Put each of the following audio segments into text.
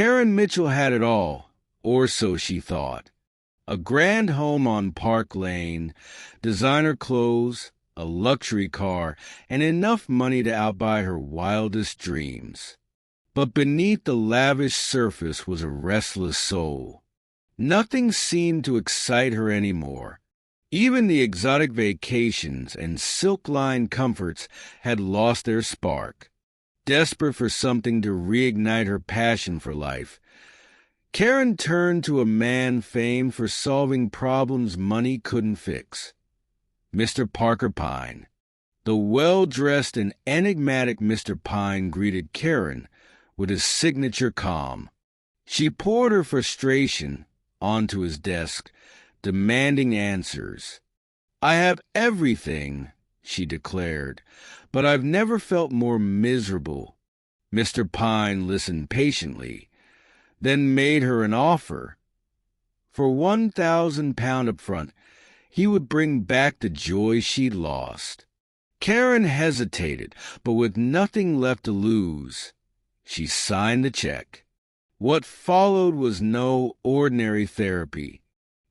Karen Mitchell had it all, or so she thought. A grand home on Park Lane, designer clothes, a luxury car, and enough money to outbuy her wildest dreams. But beneath the lavish surface was a restless soul. Nothing seemed to excite her anymore. Even the exotic vacations and silk-lined comforts had lost their spark. Desperate for something to reignite her passion for life, Karen turned to a man famed for solving problems money couldn't fix, Mr. Parker Pyne. The well-dressed and enigmatic Mr. Pyne greeted Karen with his signature calm. She poured her frustration onto his desk, demanding answers. "I have everything," she declared, "but I've never felt more miserable." Mr. Pyne listened patiently, then made her an offer. For £1,000 up front, he would bring back the joy she'd lost. Karen hesitated, but with nothing left to lose, she signed the check. What followed was no ordinary therapy.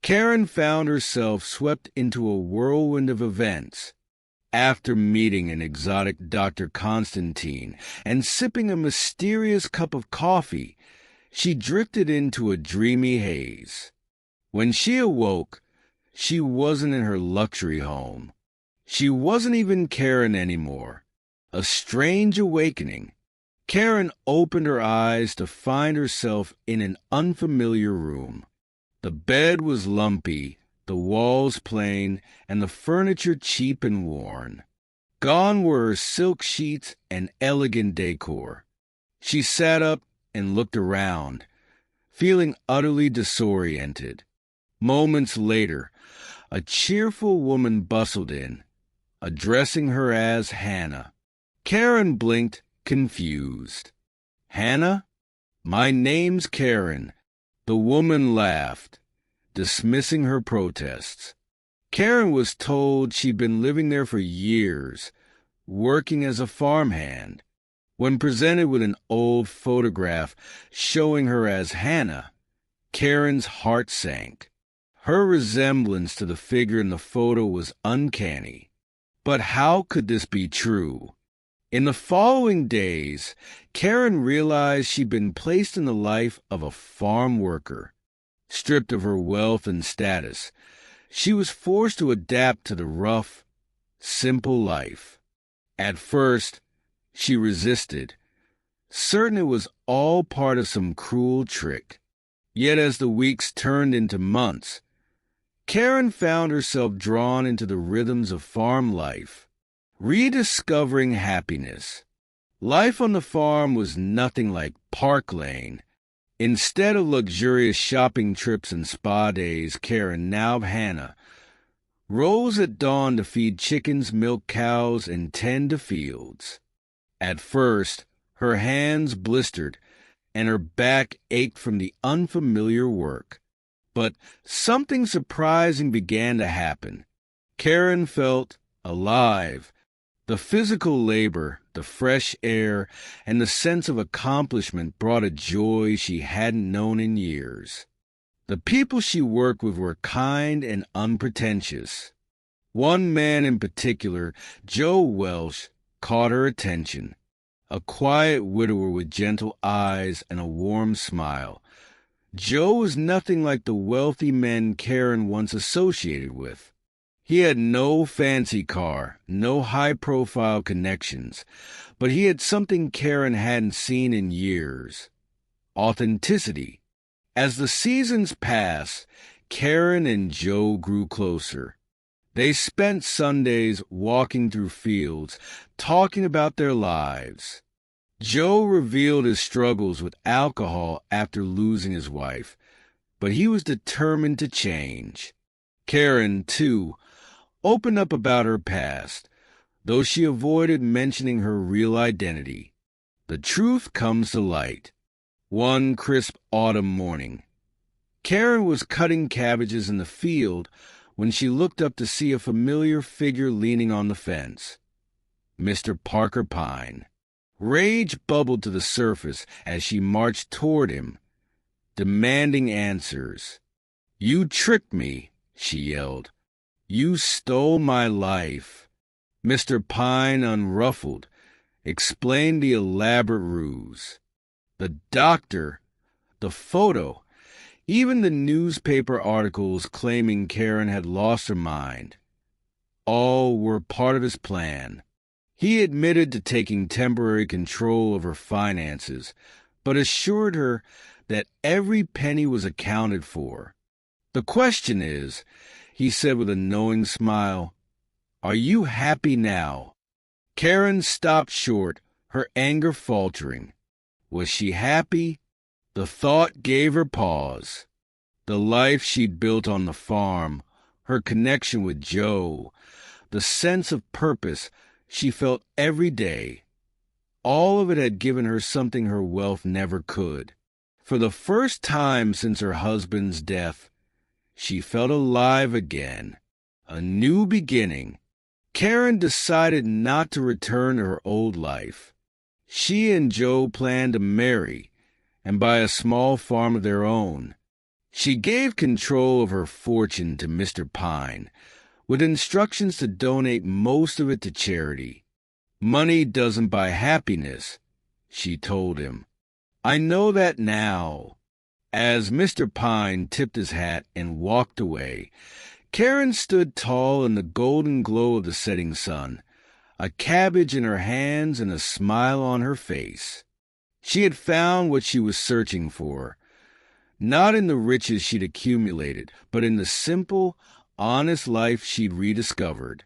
Karen found herself swept into a whirlwind of events. After meeting an exotic Dr. Constantine and sipping a mysterious cup of coffee, she drifted into a dreamy haze. When she awoke, she wasn't in her luxury home. She wasn't even Karen anymore. A strange awakening. Karen opened her eyes to find herself in an unfamiliar room. The bed was lumpy, the walls plain, and the furniture cheap and worn. Gone were her silk sheets and elegant decor. She sat up and looked around, feeling utterly disoriented. Moments later, a cheerful woman bustled in, addressing her as Hannah. Karen blinked, confused. "Hannah? My name's Karen." The woman laughed, dismissing her protests. Karen was told she'd been living there for years, working as a farmhand. When presented with an old photograph showing her as Hannah, Karen's heart sank. Her resemblance to the figure in the photo was uncanny. But how could this be true? In the following days, Karen realized she'd been placed in the life of a farm worker. Stripped of her wealth and status, she was forced to adapt to the rough, simple life. At first, she resisted, certain it was all part of some cruel trick. Yet as the weeks turned into months, Karen found herself drawn into the rhythms of farm life, rediscovering happiness. Life on the farm was nothing like Park Lane. Instead of luxurious shopping trips and spa days, Karen, now Hannah, rose at dawn to feed chickens, milk cows, and tend the fields. At first, her hands blistered and her back ached from the unfamiliar work. But something surprising began to happen. Karen felt alive. The physical labor, the fresh air, and the sense of accomplishment brought a joy she hadn't known in years. The people she worked with were kind and unpretentious. One man in particular, Joe Welsh, caught her attention. A quiet widower with gentle eyes and a warm smile. Joe was nothing like the wealthy men Karen once associated with. He had no fancy car, no high-profile connections, but he had something Karen hadn't seen in years: authenticity. As the seasons passed, Karen and Joe grew closer. They spent Sundays walking through fields, talking about their lives. Joe revealed his struggles with alcohol after losing his wife, but he was determined to change. Karen, too, opened up about her past, though she avoided mentioning her real identity. The truth comes to light. One crisp autumn morning, Karen was cutting cabbages in the field when she looked up to see a familiar figure leaning on the fence. Mr. Parker Pyne. Rage bubbled to the surface as she marched toward him, demanding answers. "You tricked me," she yelled. "You stole my life." Mr. Pyne, unruffled, explained the elaborate ruse. The doctor, the photo, even the newspaper articles claiming Karen had lost her mind, all were part of his plan. He admitted to taking temporary control of her finances, but assured her that every penny was accounted for. "The question is," he said with a knowing smile, "are you happy now?" Karen stopped short, her anger faltering. Was she happy? The thought gave her pause. The life she'd built on the farm, her connection with Joe, the sense of purpose she felt every day, all of it had given her something her wealth never could. For the first time since her husband's death, she felt alive again, a new beginning. Karen decided not to return to her old life. She and Joe planned to marry and buy a small farm of their own. She gave control of her fortune to Mr. Pyne, with instructions to donate most of it to charity. "Money doesn't buy happiness," she told him. "I know that now." As Mr. Pyne tipped his hat and walked away, Karen stood tall in the golden glow of the setting sun, a cabbage in her hands and a smile on her face. She had found what she was searching for, not in the riches she'd accumulated, but in the simple, honest life she'd rediscovered.